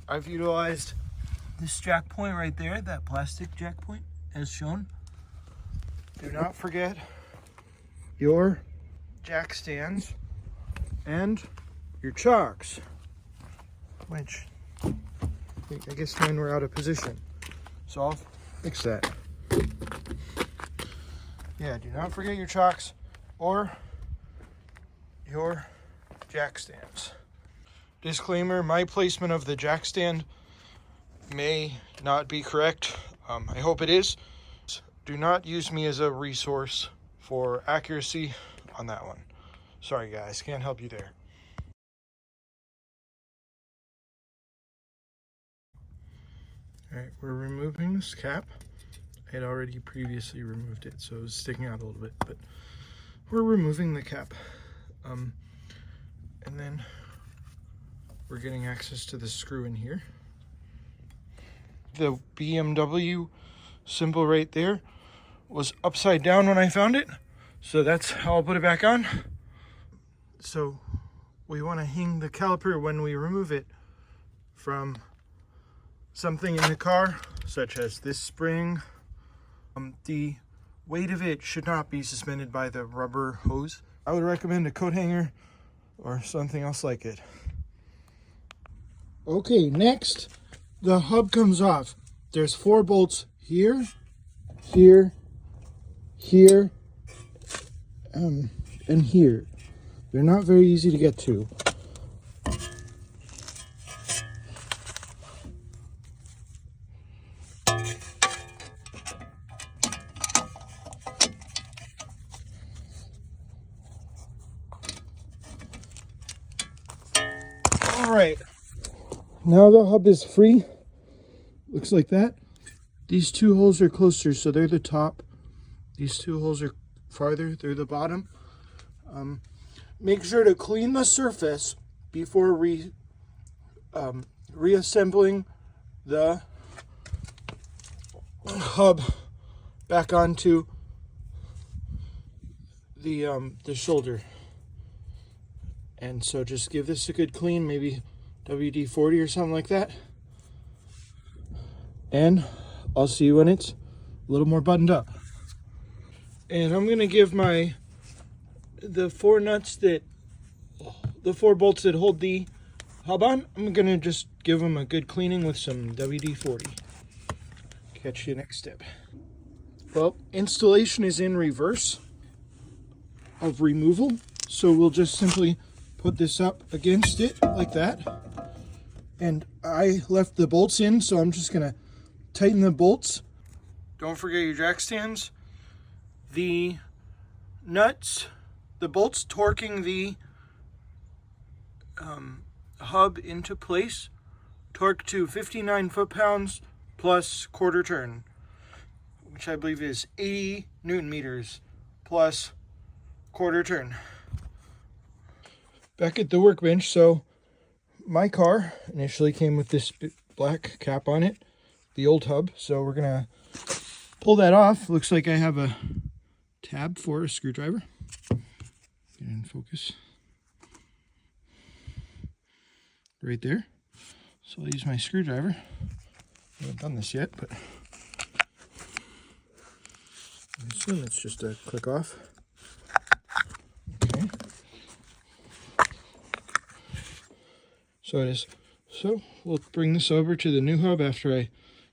I've utilized this jack point right there, that plastic jack point as shown. Do not forget your jack stands and your chocks, which I guess mine were out of position, so I'll fix that. Yeah, do not forget your chocks or your jack stands. Disclaimer, my placement of the jack stand may not be correct. I hope it is. Do not use me as a resource for accuracy on that one. Sorry guys, can't help you there. Alright, we're removing this cap. I had already previously removed it, so it was sticking out a little bit, but we're removing the cap. And then we're getting access to the screw in here. The BMW symbol right there was upside down when I found it, so that's how I'll put it back on. So we want to hang the caliper when we remove it from something in the car, such as this spring. The weight of it should not be suspended by the rubber hose. I would recommend a coat hanger or something else like it. Okay, next, the hub comes off. There's 4 bolts here, here, here, and here. They're not very easy to get to. Alright, now the hub is free. Looks like that. These 2 holes are closer, so they're the top. These 2 holes are farther, they're the bottom. Make sure to clean the surface before reassembling the hub back onto the shoulder. And so just give this a good clean, maybe WD-40 or something like that. And I'll see you when it's a little more buttoned up. And I'm gonna give the 4 bolts that hold the hub on, I'm gonna just give them a good cleaning with some WD-40. Catch you next step. Well, installation is in reverse of removal, so we'll just simply put this up against it like that. And I left the bolts in, so I'm just gonna tighten the bolts. Don't forget your jack stands. The nuts, the bolts torquing the hub into place, torque to 59 foot-pounds plus quarter turn, which I believe is 80 Newton meters plus quarter turn. Back at the workbench, so my car initially came with this black cap on it, the old hub, so we're gonna pull that off. Looks like I have a tab for a screwdriver. Get in focus. Right there. So I'll use my screwdriver. I haven't done this yet, but I assume it's just a click off. Okay. So it is. So we'll bring this over to the new hub after I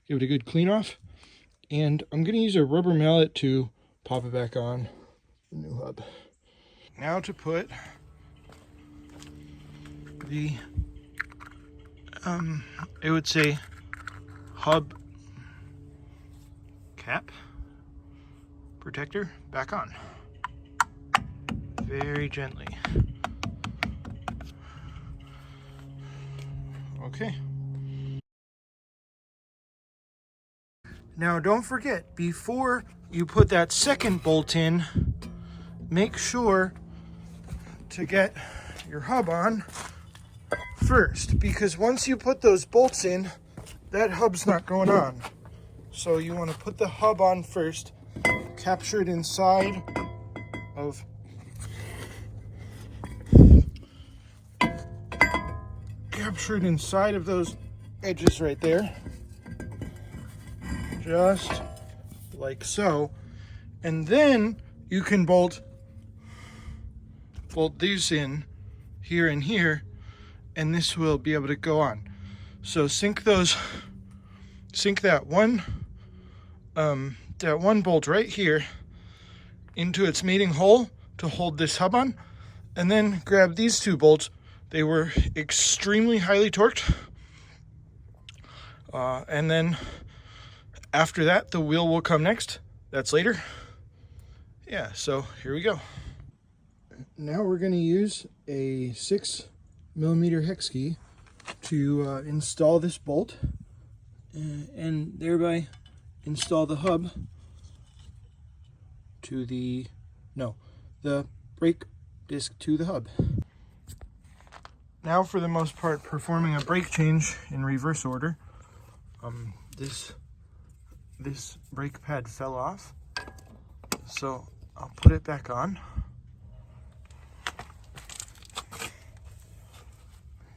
give it a good clean off. And I'm going to use a rubber mallet to pop it back on the new hub. Now to put the, it would say hub cap protector back on. Very gently. Okay. Now don't forget, before you put that second bolt in, make sure to get your hub on first, because once you put those bolts in, that hub's not going on. So you want to put the hub on first, capture it inside of those edges right there, just like so, and then you can bolt these in here and here, and this will be able to go on. So sink that one bolt right here into its mating hole to hold this hub on, and then grab these two bolts. They were extremely highly torqued, and then after that the wheel will come next. That's later. Yeah, so here we go. Now we're going to use a 6mm hex key to install this bolt and thereby install the hub to the brake disc to the hub. Now for the most part performing a brake change in reverse order. This brake pad fell off, so I'll put it back on.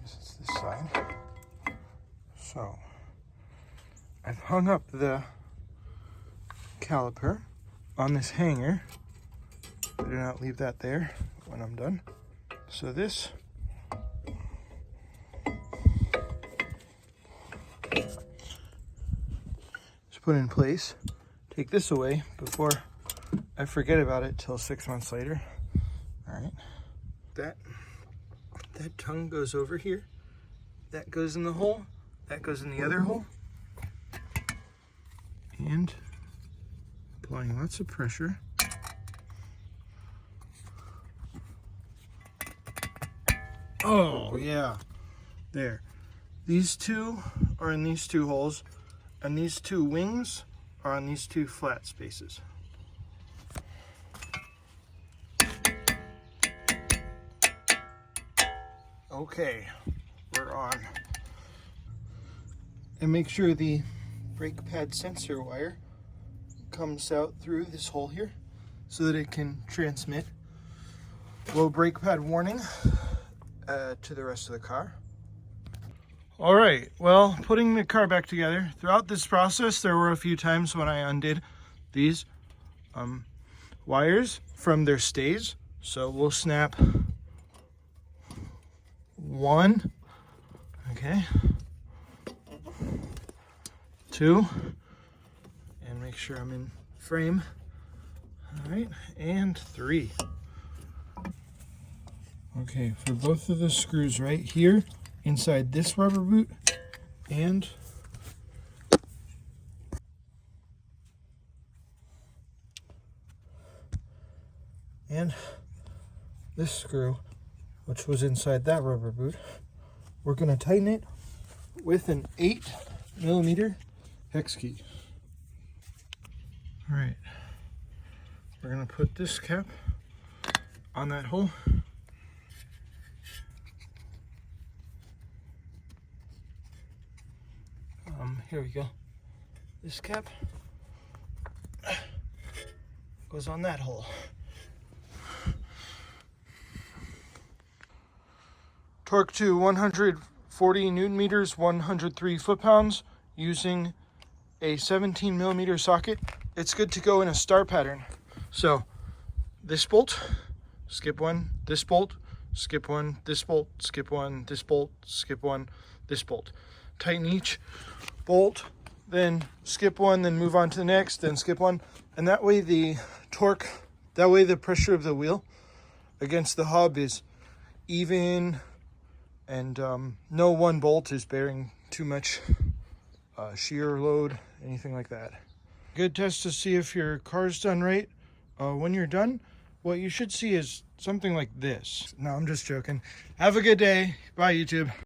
It's this side. So I've hung up the caliper on this hanger. Better not leave that there when I'm done. So this is put in place. Take this away before I forget about it till 6 months later. All right. That tongue goes over here. That goes in the hole. That goes in the other hole. And applying lots of pressure. Oh, yeah. There. These two are in these two holes, and these two wings are on these two flat spaces. Okay, we're on. And make sure the brake pad sensor wire comes out through this hole here so that it can transmit low brake pad warning to the rest of the car. All right, well, putting the car back together, throughout this process there were a few times when I undid these wires from their stays. So we'll snap one, okay, two, and make sure I'm in frame. All right, and three. Okay, for both of the screws right here inside this rubber boot and this screw, which was inside that rubber boot, we're going to tighten it with an 8mm hex key. All right, we're going to put this cap on that hole. Here we go. This cap goes on that hole. Torque to 140 Newton meters, 103 foot-pounds, using a 17mm socket. It's good to go in a star pattern. So this bolt, skip one, this bolt, skip one, this bolt, skip one, this bolt, skip one, this bolt. Tighten each bolt, then skip one, then move on to the next, then skip one. And that way the torque, that way the pressure of the wheel against the hub is even, and no one bolt is bearing too much shear load, anything like that. Good test to see if your car's done right. When you're done, what you should see is something like this. No, I'm just joking. Have a good day. Bye, YouTube.